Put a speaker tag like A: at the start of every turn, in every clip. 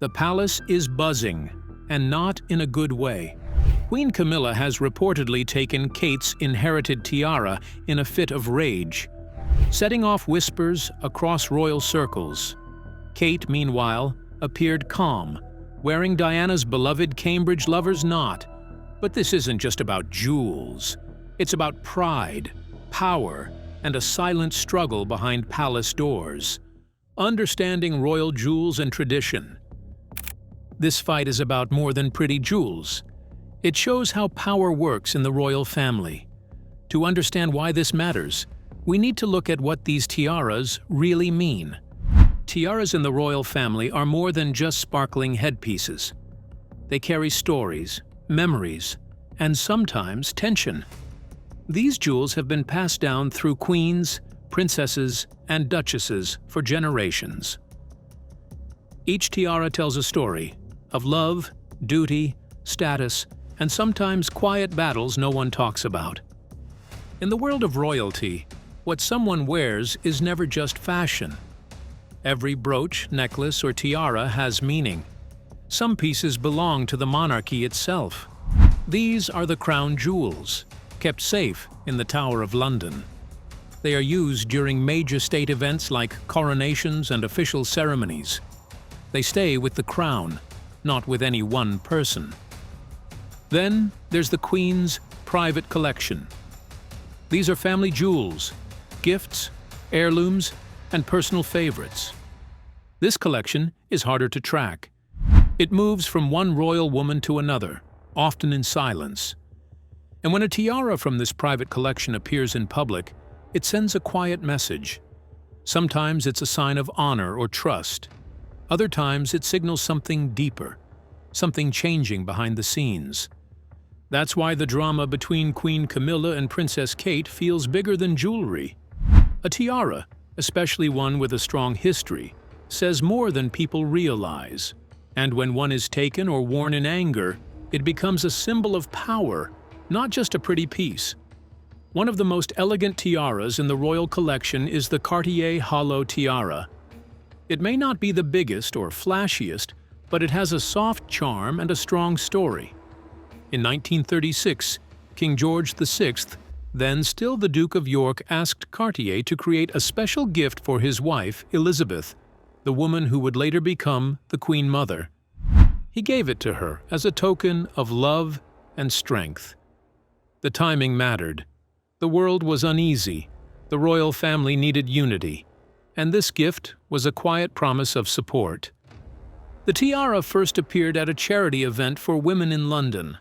A: The palace is buzzing, and not in a good way. Queen Camilla has reportedly taken Kate's inherited tiara in a fit of rage, setting off whispers across royal circles. Kate, meanwhile, appeared calm, wearing Diana's beloved Cambridge lover's knot. But this isn't just about jewels. It's about pride, power, and a silent struggle behind palace doors. Understanding royal jewels and tradition. This fight is about more than pretty jewels. It shows how power works in the royal family. To understand why this matters, we need to look at what these tiaras really mean. Tiaras in the royal family are more than just sparkling headpieces. They carry stories, memories, and sometimes tension. These jewels have been passed down through queens, princesses, and duchesses for generations. Each tiara tells a story of love, duty, status, and sometimes quiet battles no one talks about. In the world of royalty, what someone wears is never just fashion. Every brooch, necklace, or tiara has meaning. Some pieces belong to the monarchy itself. These are the crown jewels, kept safe in the Tower of London. They are used during major state events like coronations and official ceremonies. They stay with the crown, not with any one person. Then there's the Queen's private collection. These are family jewels, gifts, heirlooms, and personal favorites. This collection is harder to track. It moves from one royal woman to another, often in silence. And when a tiara from this private collection appears in public, it sends a quiet message. Sometimes it's a sign of honor or trust. Other times it signals something deeper, something changing behind the scenes. That's why the drama between Queen Camilla and Princess Kate feels bigger than jewelry. A tiara, especially one with a strong history, says more than people realize. And when one is taken or worn in anger, it becomes a symbol of power, not just a pretty piece. One of the most elegant tiaras in the royal collection is the Cartier hollow tiara. It may not be the biggest or flashiest, but it has a soft charm and a strong story. In 1936, King George VI, then still the Duke of York, asked Cartier to create a special gift for his wife, Elizabeth, the woman who would later become the Queen Mother. He gave it to her as a token of love and strength. The timing mattered. The world was uneasy. The royal family needed unity. And this gift was a quiet promise of support. The tiara first appeared at a charity event for women in London.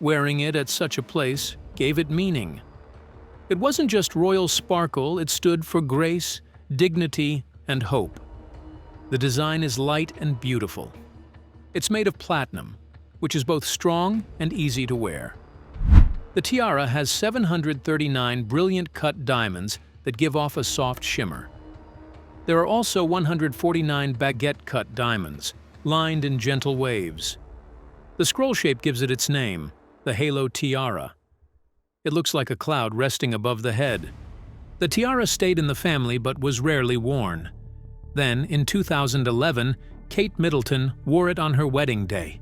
A: Wearing it at such a place gave it meaning. It wasn't just royal sparkle, it stood for grace, dignity, and hope. The design is light and beautiful. It's made of platinum, which is both strong and easy to wear. The tiara has 739 brilliant cut diamonds that give off a soft shimmer. There are also 149 baguette-cut diamonds, lined in gentle waves. The scroll shape gives it its name, the halo tiara. It looks like a cloud resting above the head. The tiara stayed in the family but was rarely worn. Then, in 2011, Kate Middleton wore it on her wedding day.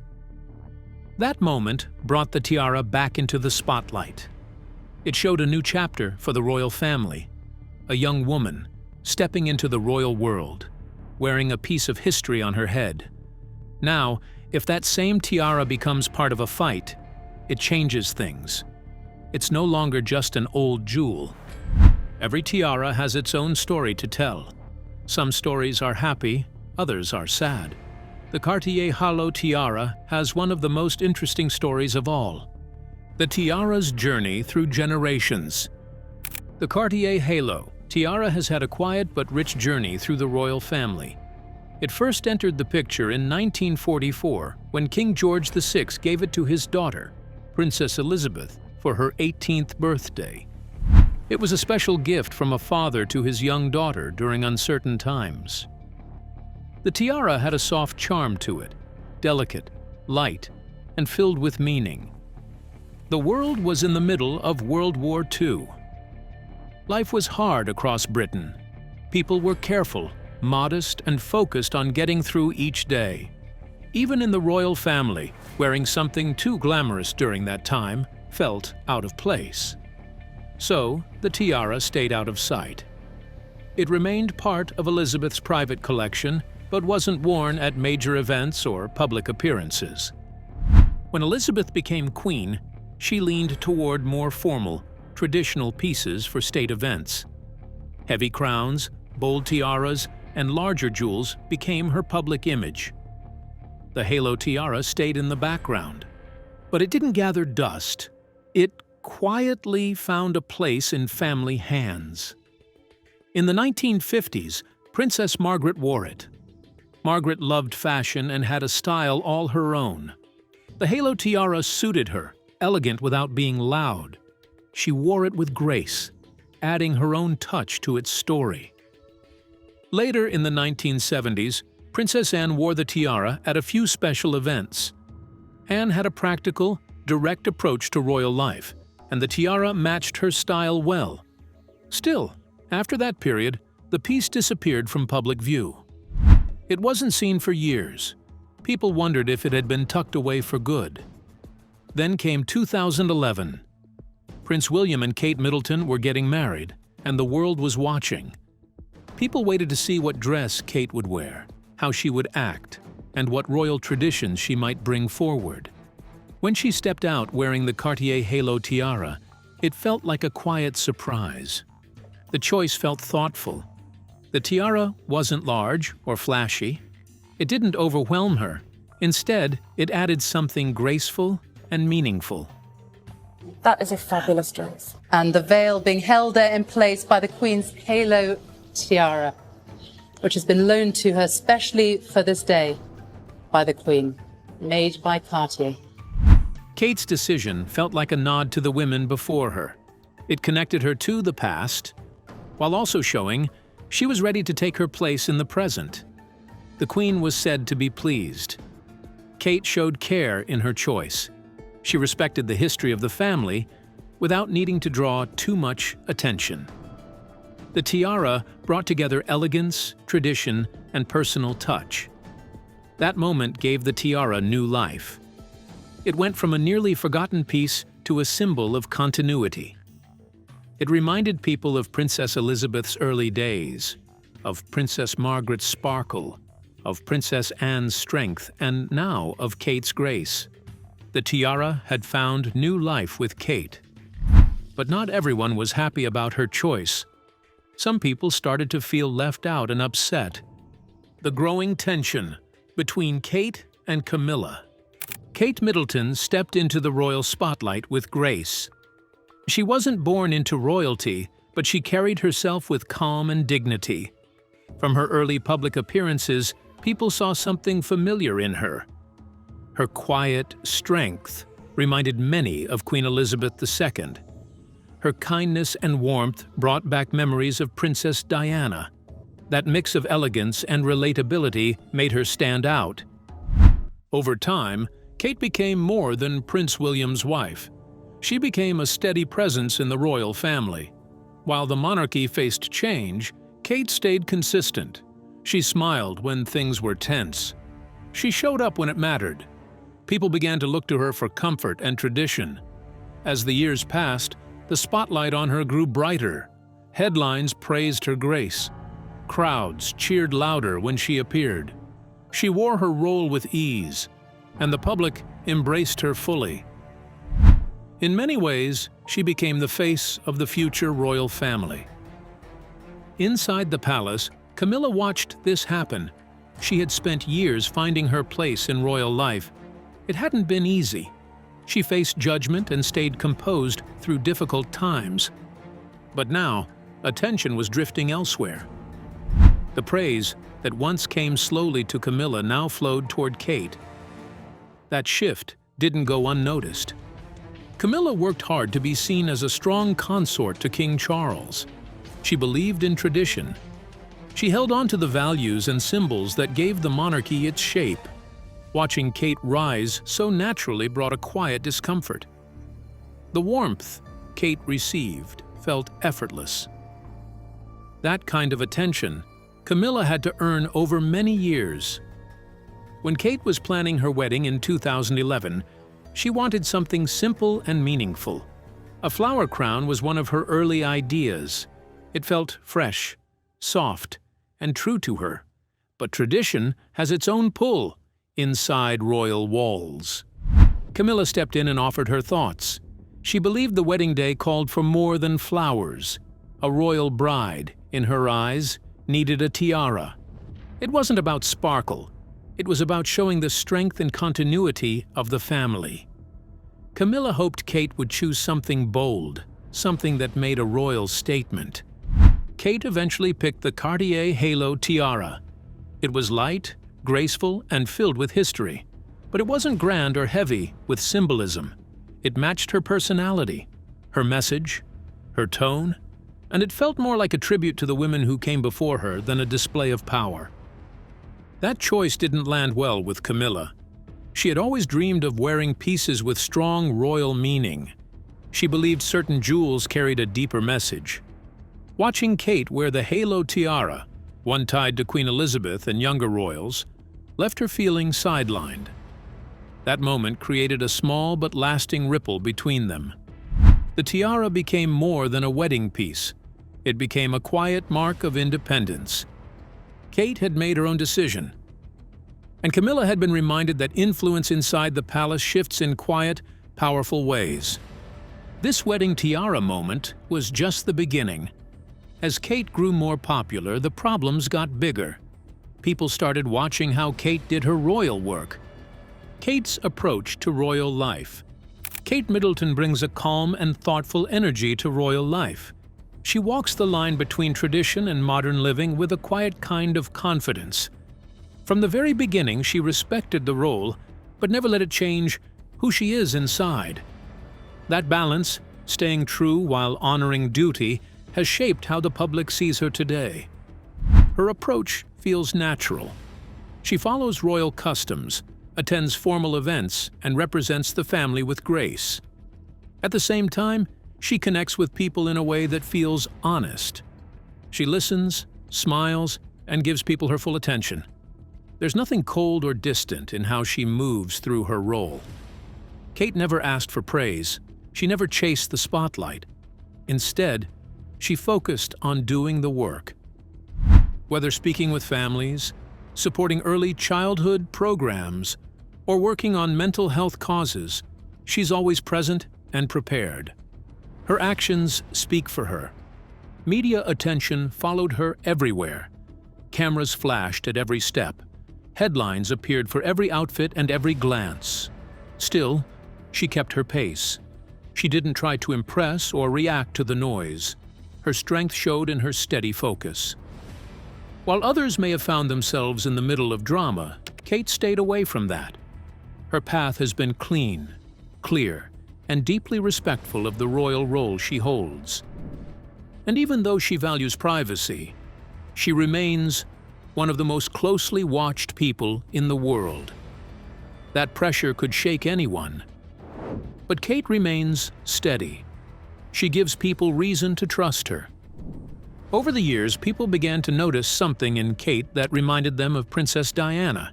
A: That moment brought the tiara back into the spotlight. It showed a new chapter for the royal family, a young woman stepping into the royal world, wearing a piece of history on her head. Now, if that same tiara becomes part of a fight, it changes things. It's no longer just an old jewel. Every tiara has its own story to tell. Some stories are happy, others are sad. The Cartier hollow tiara has one of the most interesting stories of all. The tiara's journey through generations. The Cartier halo tiara has had a quiet but rich journey through the royal family. It first entered the picture in 1944 when King George VI gave it to his daughter, Princess Elizabeth, for her 18th birthday. It was a special gift from a father to his young daughter during uncertain times. The tiara had a soft charm to it, delicate, light, and filled with meaning. The world was in the middle of World War II. Life was hard across Britain. People were careful, modest, and focused on getting through each day. Even in the royal family, wearing something too glamorous during that time felt out of place. So, the tiara stayed out of sight. It remained part of Elizabeth's private collection, but wasn't worn at major events or public appearances. When Elizabeth became queen, she leaned toward more formal, traditional pieces for state events. Heavy crowns, bold tiaras, and larger jewels became her public image. The halo tiara stayed in the background, but it didn't gather dust. It quietly found a place in family hands. In the 1950s, Princess Margaret wore it. Margaret loved fashion and had a style all her own. The halo tiara suited her, elegant without being loud. She wore it with grace, adding her own touch to its story. Later in the 1970s, Princess Anne wore the tiara at a few special events. Anne had a practical, direct approach to royal life, and the tiara matched her style well. Still, after that period, the piece disappeared from public view. It wasn't seen for years. People wondered if it had been tucked away for good. Then came 2011. Prince William and Kate Middleton were getting married, and the world was watching. People waited to see what dress Kate would wear, how she would act, and what royal traditions she might bring forward. When she stepped out wearing the Cartier halo tiara, it felt like a quiet surprise. The choice felt thoughtful. The tiara wasn't large or flashy. It didn't overwhelm her. Instead, it added something graceful and meaningful.
B: That is a fabulous dress.
C: And the veil being held there in place by the Queen's halo tiara, which has been loaned to her specially for this day by the Queen, made by Cartier.
A: Kate's decision felt like a nod to the women before her. It connected her to the past, while also showing she was ready to take her place in the present. The Queen was said to be pleased. Kate showed care in her choice. She respected the history of the family without needing to draw too much attention. The tiara brought together elegance, tradition, and personal touch. That moment gave the tiara new life. It went from a nearly forgotten piece to a symbol of continuity. It reminded people of Princess Elizabeth's early days, of Princess Margaret's sparkle, of Princess Anne's strength, and now of Kate's grace. The tiara had found new life with Kate. But not everyone was happy about her choice. Some people started to feel left out and upset. The growing tension between Kate and Camilla. Kate Middleton stepped into the royal spotlight with grace. She wasn't born into royalty, but she carried herself with calm and dignity. From her early public appearances, people saw something familiar in her. Her quiet strength reminded many of Queen Elizabeth II. Her kindness and warmth brought back memories of Princess Diana. That mix of elegance and relatability made her stand out. Over time, Kate became more than Prince William's wife. She became a steady presence in the royal family. While the monarchy faced change, Kate stayed consistent. She smiled when things were tense. She showed up when it mattered. People began to look to her for comfort and tradition. As the years passed, the spotlight on her grew brighter. Headlines praised her grace. Crowds cheered louder when she appeared. She wore her role with ease, and the public embraced her fully. In many ways, she became the face of the future royal family. Inside the palace, Camilla watched this happen. She had spent years finding her place in royal life. It hadn't been easy. She faced judgment and stayed composed through difficult times. But now, attention was drifting elsewhere. The praise that once came slowly to Camilla now flowed toward Kate. That shift didn't go unnoticed. Camilla worked hard to be seen as a strong consort to King Charles. She believed in tradition. She held on to the values and symbols that gave the monarchy its shape. Watching Kate rise so naturally brought a quiet discomfort. The warmth Kate received felt effortless. That kind of attention Camilla had to earn over many years. When Kate was planning her wedding in 2011, she wanted something simple and meaningful. A flower crown was one of her early ideas. It felt fresh, soft, and true to her. But tradition has its own pull inside royal walls. Camilla stepped in and offered her thoughts. She believed the wedding day called for more than flowers. A royal bride, in her eyes, needed a tiara. It wasn't about sparkle. It was about showing the strength and continuity of the family. Camilla hoped Kate would choose something bold, something that made a royal statement. Kate eventually picked the Cartier Halo Tiara. It was light, graceful, and filled with history. But it wasn't grand or heavy with symbolism. It matched her personality, her message, her tone, and it felt more like a tribute to the women who came before her than a display of power. That choice didn't land well with Camilla. She had always dreamed of wearing pieces with strong royal meaning. She believed certain jewels carried a deeper message. Watching Kate wear the halo tiara, one tied to Queen Elizabeth and younger royals, left her feeling sidelined. That moment created a small but lasting ripple between them. The tiara became more than a wedding piece. It became a quiet mark of independence. Kate had made her own decision, and Camilla had been reminded that influence inside the palace shifts in quiet, powerful ways. This wedding tiara moment was just the beginning. As Kate grew more popular, the problems got bigger. People started watching how Kate did her royal work. Kate's approach to royal life. Kate Middleton brings a calm and thoughtful energy to royal life. She walks the line between tradition and modern living with a quiet kind of confidence. From the very beginning, she respected the role, but never let it change who she is inside. That balance, staying true while honoring duty, has shaped how the public sees her today. Her approach feels natural. She follows royal customs, attends formal events, and represents the family with grace. At the same time, she connects with people in a way that feels honest. She listens, smiles, and gives people her full attention. There's nothing cold or distant in how she moves through her role. Kate never asked for praise. She never chased the spotlight. Instead, she focused on doing the work. Whether speaking with families, supporting early childhood programs, or working on mental health causes, she's always present and prepared. Her actions speak for her. Media attention followed her everywhere. Cameras flashed at every step. Headlines appeared for every outfit and every glance. Still, she kept her pace. She didn't try to impress or react to the noise. Her strength showed in her steady focus. While others may have found themselves in the middle of drama, Kate stayed away from that. Her path has been clean, clear, and deeply respectful of the royal role she holds. And even though she values privacy, she remains one of the most closely watched people in the world. That pressure could shake anyone. But Kate remains steady. She gives people reason to trust her. Over the years, people began to notice something in Kate that reminded them of Princess Diana.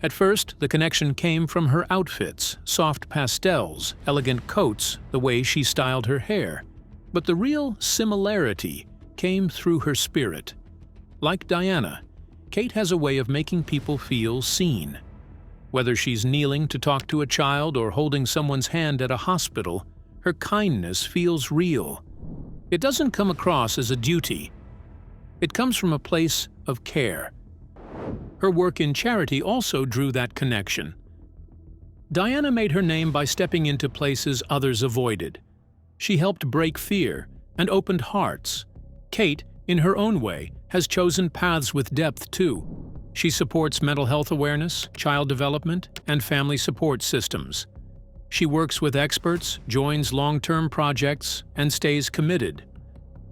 A: At first, the connection came from her outfits, soft pastels, elegant coats, the way she styled her hair. But the real similarity came through her spirit. Like Diana, Kate has a way of making people feel seen. Whether she's kneeling to talk to a child or holding someone's hand at a hospital, her kindness feels real. It doesn't come across as a duty. It comes from a place of care. Her work in charity also drew that connection. Diana made her name by stepping into places others avoided. She helped break fear and opened hearts. Kate, in her own way, has chosen paths with depth too. She supports mental health awareness, child development, and family support systems. She works with experts, joins long-term projects, and stays committed.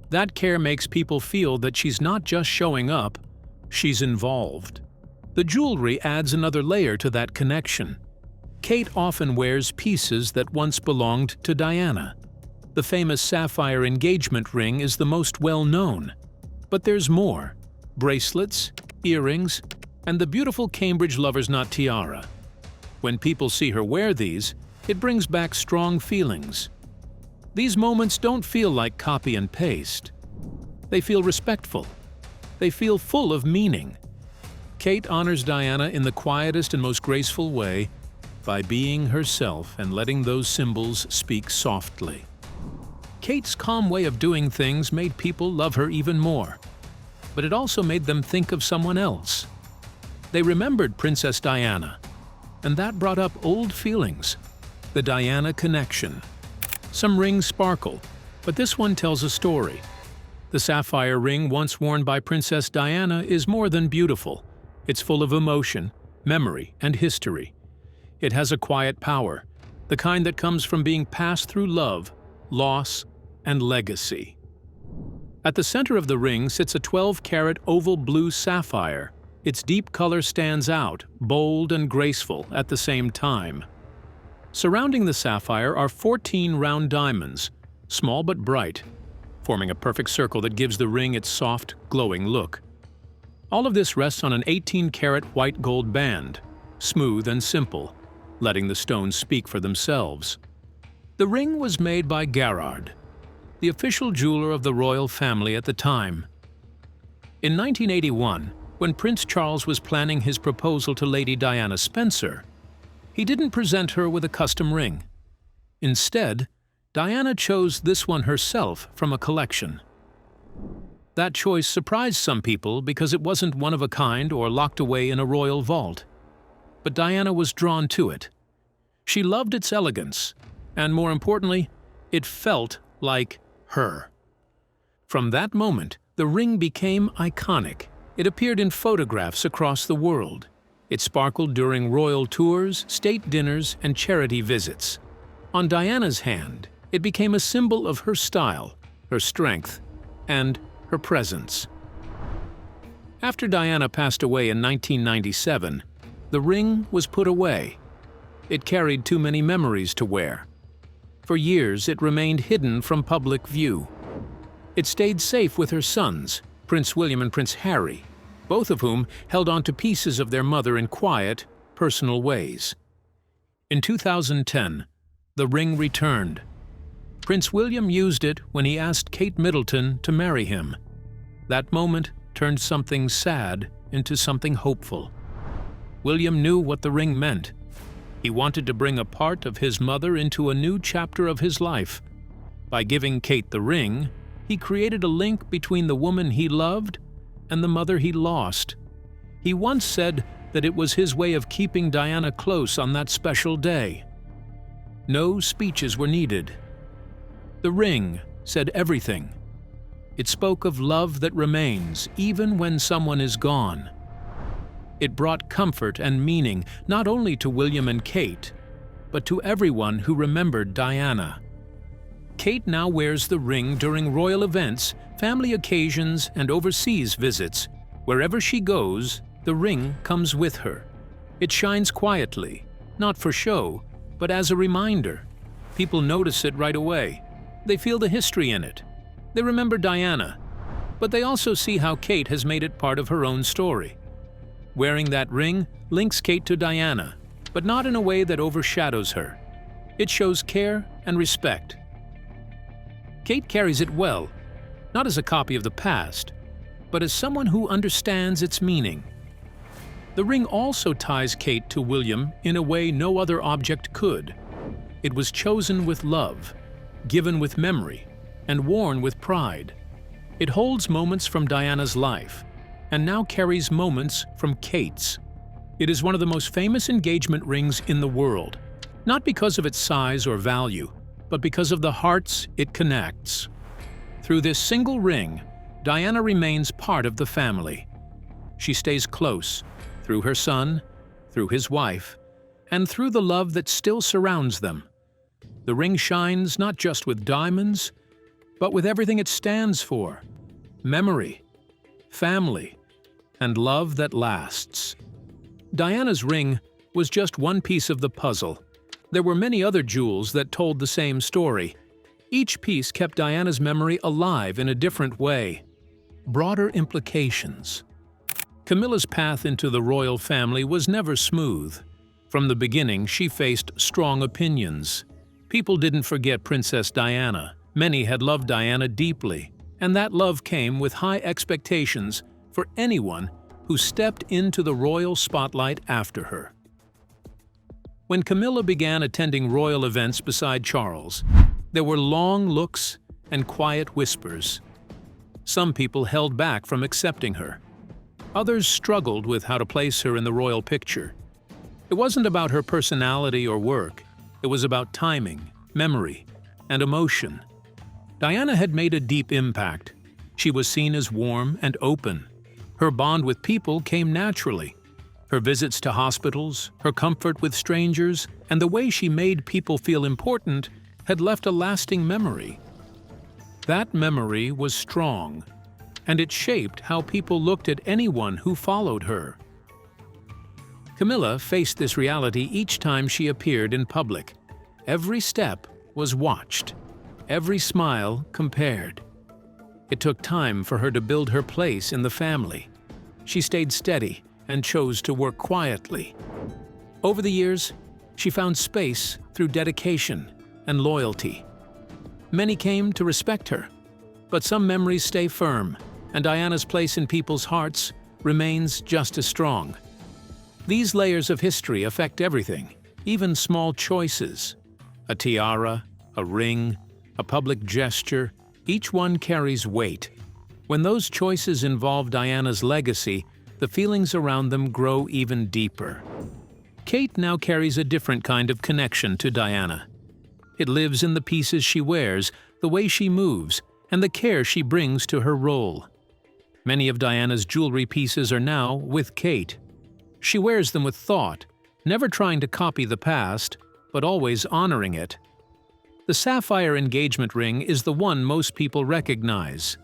A: That care makes people feel that she's not just showing up, she's involved. The jewelry adds another layer to that connection. Kate often wears pieces that once belonged to Diana. The famous sapphire engagement ring is the most well-known. But there's more. Bracelets, earrings, and the beautiful Cambridge Lover's Knot tiara. When people see her wear these, it brings back strong feelings. These moments don't feel like copy and paste. They feel respectful. They feel full of meaning. Kate honors Diana in the quietest and most graceful way by being herself and letting those symbols speak softly. Kate's calm way of doing things made people love her even more, but it also made them think of someone else. They remembered Princess Diana, and that brought up old feelings. The Diana connection. Some rings sparkle, but this one tells a story. The sapphire ring once worn by Princess Diana is more than beautiful. It's full of emotion, memory, and history. It has a quiet power, the kind that comes from being passed through love, loss, and legacy. At the center of the ring sits a 12-carat oval blue sapphire. Its deep color stands out, bold and graceful at the same time. Surrounding the sapphire are 14 round diamonds, small but bright, forming a perfect circle that gives the ring its soft, glowing look. All of this rests on an 18-carat white gold band, smooth and simple, letting the stones speak for themselves. The ring was made by Gerard, the official jeweler of the royal family at the time. In 1981, when Prince Charles was planning his proposal to Lady Diana Spencer, he didn't present her with a custom ring. Instead, Diana chose this one herself from a collection. That choice surprised some people because it wasn't one of a kind or locked away in a royal vault. But Diana was drawn to it. She loved its elegance, and more importantly, it felt like her. From that moment, the ring became iconic. It appeared in photographs across the world. It sparkled during royal tours, state dinners, and charity visits. On Diana's hand, it became a symbol of her style, her strength, and her presence. After Diana passed away in 1997, the ring was put away. It carried too many memories to wear. For years, it remained hidden from public view. It stayed safe with her sons, Prince William and Prince Harry, both of whom held on to pieces of their mother in quiet, personal ways. In 2010, the ring returned. Prince William used it when he asked Kate Middleton to marry him. That moment turned something sad into something hopeful. William knew what the ring meant. He wanted to bring a part of his mother into a new chapter of his life. By giving Kate the ring, he created a link between the woman he loved and the mother he lost. He once said that it was his way of keeping Diana close on that special day. No speeches were needed. The ring said everything. It spoke of love that remains even when someone is gone. It brought comfort and meaning not only to William and Kate, but to everyone who remembered Diana. Kate now wears the ring during royal events, family occasions, and overseas visits. Wherever she goes, the ring comes with her. It shines quietly, not for show, but as a reminder. People notice it right away. They feel the history in it. They remember Diana, but they also see how Kate has made it part of her own story. Wearing that ring links Kate to Diana, but not in a way that overshadows her. It shows care and respect. Kate carries it well, not as a copy of the past, but as someone who understands its meaning. The ring also ties Kate to William in a way no other object could. It was chosen with love, given with memory, and worn with pride. It holds moments from Diana's life, and now carries moments from Kate's. It is one of the most famous engagement rings in the world, not because of its size or value, but because of the hearts it connects. Through this single ring, Diana remains part of the family. She stays close, through her son, through his wife, and through the love that still surrounds them. The ring shines not just with diamonds, but with everything it stands for: memory, family, and love that lasts. Diana's ring was just one piece of the puzzle. There were many other jewels that told the same story. Each piece kept Diana's memory alive in a different way. Broader implications. Camilla's path into the royal family was never smooth. From the beginning, she faced strong opinions. People didn't forget Princess Diana. Many had loved Diana deeply, and that love came with high expectations for anyone who stepped into the royal spotlight after her. When Camilla began attending royal events beside Charles, there were long looks and quiet whispers. Some people held back from accepting her. Others struggled with how to place her in the royal picture. It wasn't about her personality or work. It was about timing, memory, and emotion. Diana had made a deep impact. She was seen as warm and open. Her bond with people came naturally. Her visits to hospitals, her comfort with strangers, and the way she made people feel important had left a lasting memory. That memory was strong, and it shaped how people looked at anyone who followed her. Camilla faced this reality each time she appeared in public. Every step was watched, every smile compared. It took time for her to build her place in the family. She stayed steady and chose to work quietly. Over the years, she found space through dedication and loyalty. Many came to respect her, but some memories stay firm, and Diana's place in people's hearts remains just as strong. These layers of history affect everything, even small choices. A tiara, a ring, a public gesture, each one carries weight. When those choices involve Diana's legacy, the feelings around them grow even deeper. Kate now carries a different kind of connection to Diana. It lives in the pieces she wears, the way she moves, and the care she brings to her role. Many of Diana's jewelry pieces are now with Kate. She wears them with thought, never trying to copy the past, but always honoring it. The sapphire engagement ring is the one most people recognize.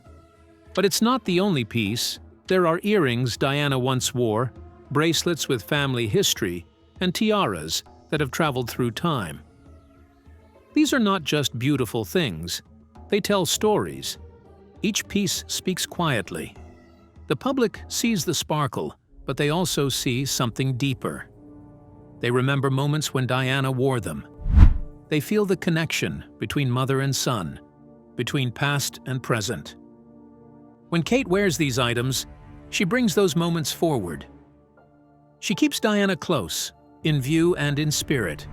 A: But it's not the only piece. There are earrings Diana once wore, bracelets with family history, and tiaras that have traveled through time. These are not just beautiful things. They tell stories. Each piece speaks quietly. The public sees the sparkle, but they also see something deeper. They remember moments when Diana wore them. They feel the connection between mother and son, between past and present. When Kate wears these items, she brings those moments forward. She keeps Diana close, in view and in spirit.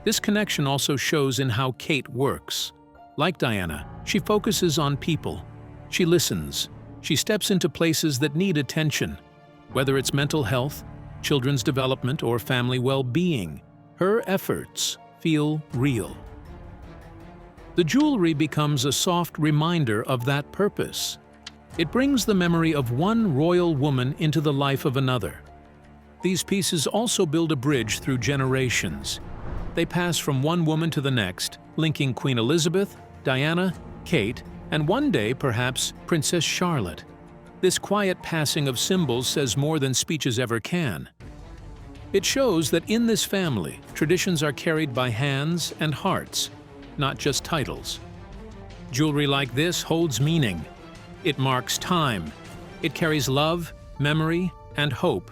A: This connection also shows in how Kate works. Like Diana, she focuses on people. She listens. She steps into places that need attention. Whether it's mental health, children's development, or family well-being, her efforts feel real. The jewelry becomes a soft reminder of that purpose. It brings the memory of one royal woman into the life of another. These pieces also build a bridge through generations. They pass from one woman to the next, linking Queen Elizabeth, Diana, Kate, and one day, perhaps, Princess Charlotte. This quiet passing of symbols says more than speeches ever can. It shows that in this family, traditions are carried by hands and hearts, not just titles. Jewelry like this holds meaning. It marks time. It carries love, memory, and hope.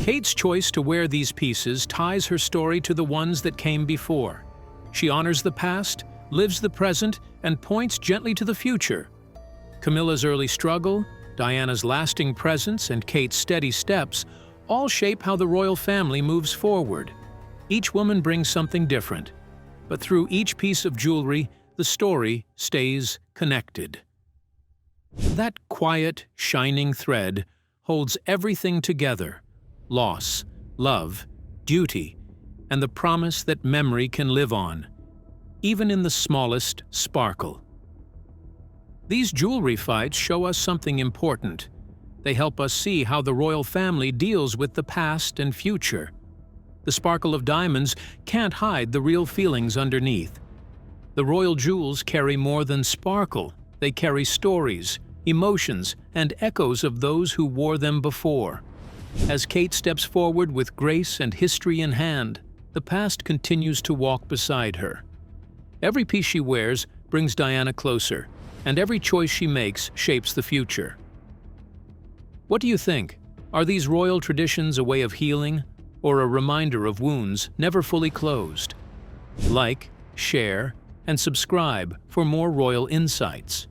A: Kate's choice to wear these pieces ties her story to the ones that came before. She honors the past, lives the present, and points gently to the future. Camilla's early struggle, Diana's lasting presence, and Kate's steady steps all shape how the royal family moves forward. Each woman brings something different, but through each piece of jewelry, the story stays connected. That quiet, shining thread holds everything together: loss, love, duty, and the promise that memory can live on, even in the smallest sparkle. These jewelry fights show us something important. They help us see how the royal family deals with the past and future. The sparkle of diamonds can't hide the real feelings underneath. The royal jewels carry more than sparkle. They carry stories, emotions, and echoes of those who wore them before. As Kate steps forward with grace and history in hand, the past continues to walk beside her. Every piece she wears brings Diana closer, and every choice she makes shapes the future. What do you think? Are these royal traditions a way of healing, or a reminder of wounds never fully closed? Like, share, and subscribe for more royal insights.